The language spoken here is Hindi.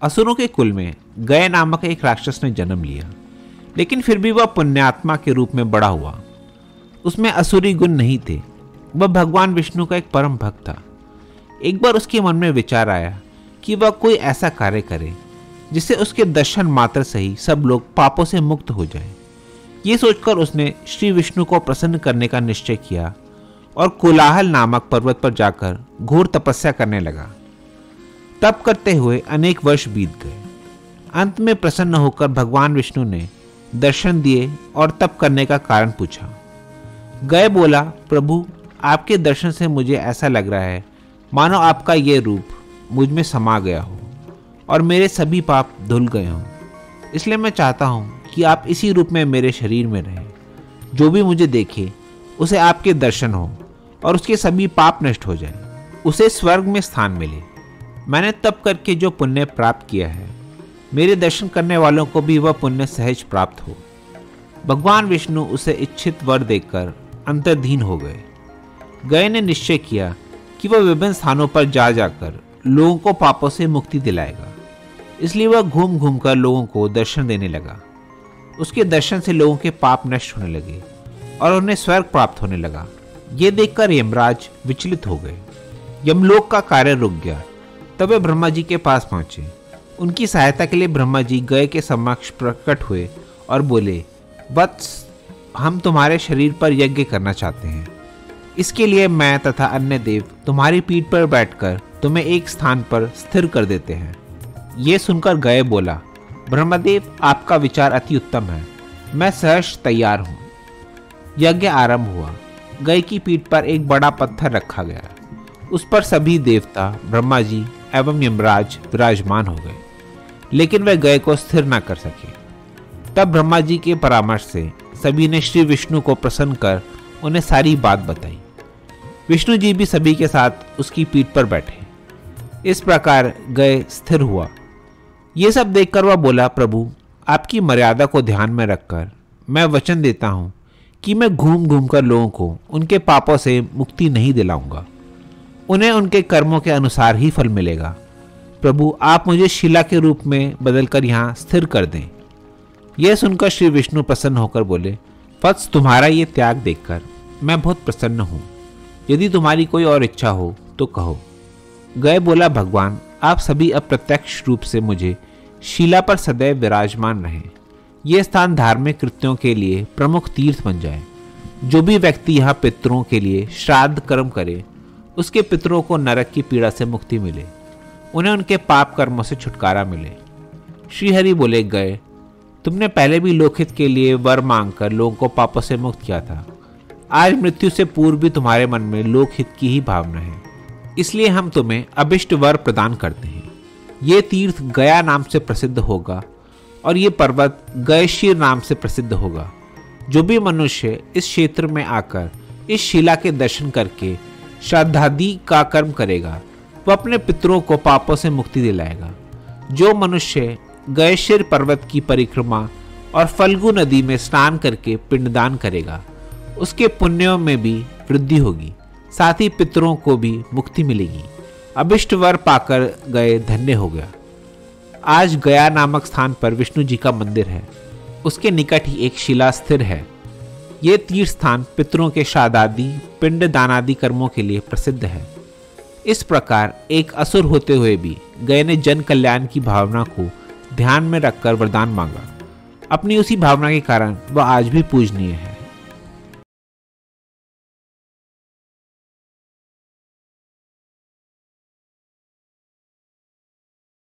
असुरों के कुल में गय नामक एक राक्षस ने जन्म लिया, लेकिन फिर भी वह पुण्यात्मा के रूप में बड़ा हुआ। उसमें असुरी गुण नहीं थे। वह भगवान विष्णु का एक परम भक्त था। एक बार उसके मन में विचार आया कि वह कोई ऐसा कार्य करे जिससे उसके दर्शन मात्र से ही सब लोग पापों से मुक्त हो जाएं। ये सोचकर उसने श्री विष्णु को प्रसन्न करने का निश्चय किया और कोलाहल नामक पर्वत पर जाकर घोर तपस्या करने लगा। तप करते हुए अनेक वर्ष बीत गए। अंत में प्रसन्न होकर भगवान विष्णु ने दर्शन दिए और तप करने का कारण पूछा। गय बोला, प्रभु, आपके दर्शन से मुझे ऐसा लग रहा है मानो आपका ये रूप मुझ में समा गया हो और मेरे सभी पाप धुल गए हों। इसलिए मैं चाहता हूँ कि आप इसी रूप में मेरे शरीर में रहें। जो भी मुझे देखे उसे आपके दर्शन हो और उसके सभी पाप नष्ट हो जाए, उसे स्वर्ग में स्थान मिले। मैंने तप करके जो पुण्य प्राप्त किया है, मेरे दर्शन करने वालों को भी वह पुण्य सहज प्राप्त हो। भगवान विष्णु उसे इच्छित वर देकर अंतर्धीन हो गए। गय ने निश्चय किया कि वह विभिन्न स्थानों पर जा जाकर लोगों को पापों से मुक्ति दिलाएगा। इसलिए वह घूम घूम कर लोगों को दर्शन देने लगा। उसके दर्शन से लोगों के पाप नष्ट होने लगे और उन्हें स्वर्ग प्राप्त होने लगा। ये देखकर यमराज विचलित हो गए। यमलोक का कार्य रुक गया। तब वे ब्रह्मा जी के पास पहुंचे। उनकी सहायता के लिए ब्रह्मा जी गय के समक्ष प्रकट हुए और बोले, वत्स, हम तुम्हारे शरीर पर यज्ञ करना चाहते हैं। इसके लिए मैं तथा अन्य देव तुम्हारी पीठ पर बैठकर तुम्हें एक स्थान पर स्थिर कर देते हैं। ये सुनकर गय बोला, ब्रह्मदेव, आपका विचार अति उत्तम है। मैं सहर्ष तैयार हूँ। यज्ञ आरंभ हुआ। गय की पीठ पर एक बड़ा पत्थर रखा गया। उस पर सभी देवता, ब्रह्मा जी एवं यमराज विराजमान हो गए, लेकिन वे गय को स्थिर न कर सके। तब ब्रह्मा जी के परामर्श से सभी ने श्री विष्णु को प्रसन्न कर उन्हें सारी बात बताई। विष्णु जी भी सभी के साथ उसकी पीठ पर बैठे। इस प्रकार गय स्थिर हुआ। ये सब देखकर वह बोला, प्रभु, आपकी मर्यादा को ध्यान में रखकर मैं वचन देता हूँ कि मैं घूम घूम कर लोगों को उनके पापों से मुक्ति नहीं दिलाऊंगा। उन्हें उनके कर्मों के अनुसार ही फल मिलेगा। प्रभु, आप मुझे शिला के रूप में बदलकर यहाँ स्थिर कर दें। यह सुनकर श्री विष्णु प्रसन्न होकर बोले, वत्स, तुम्हारा ये त्याग देखकर मैं बहुत प्रसन्न हूँ। यदि तुम्हारी कोई और इच्छा हो तो कहो। गय बोला, भगवान, आप सभी अप्रत्यक्ष रूप से मुझे शिला पर सदैव विराजमान रहें। यह स्थान धार्मिक कृत्यों के लिए प्रमुख तीर्थ बन जाए। जो भी व्यक्ति यहाँ पितरों के लिए श्राद्ध कर्म करे, उसके पितरों को नरक की पीड़ा से मुक्ति मिले, उन्हें उनके पाप कर्मों से छुटकारा मिले। श्रीहरि बोले, गए, तुमने पहले भी लोकहित के लिए वर मांगकर लोगों को पापों से मुक्त किया था। आज मृत्यु से पूर्व भी तुम्हारे मन में लोकहित की ही भावना है, इसलिए हम तुम्हें अभिष्ट वर प्रदान करते हैं। ये तीर्थ गया नाम से प्रसिद्ध होगा और ये पर्वत गयशीर नाम से प्रसिद्ध होगा। जो भी मनुष्य इस क्षेत्र में आकर इस शिला के दर्शन करके श्राद्धादि का कर्म करेगा, वह अपने पितरों को पापों से मुक्ति दिलाएगा। जो मनुष्य गयशीर पर्वत की परिक्रमा और फल्गु नदी में स्नान करके पिंडदान करेगा, उसके पुण्यों में भी वृद्धि होगी, साथ ही पितरों को भी मुक्ति मिलेगी। अभिष्ट वर पाकर गए धन्य हो गया। आज गया नामक स्थान पर विष्णु जी का मंदिर है। उसके निकट ही एक शिला स्थिर है। ये तीर्थ स्थान पितरों के श्राद्धादि पिंड दानादि कर्मों के लिए प्रसिद्ध है। इस प्रकार एक असुर होते हुए भी गय ने जन कल्याण की भावना को ध्यान में रखकर वरदान मांगा। अपनी उसी भावना के कारण वह आज भी पूजनीय है।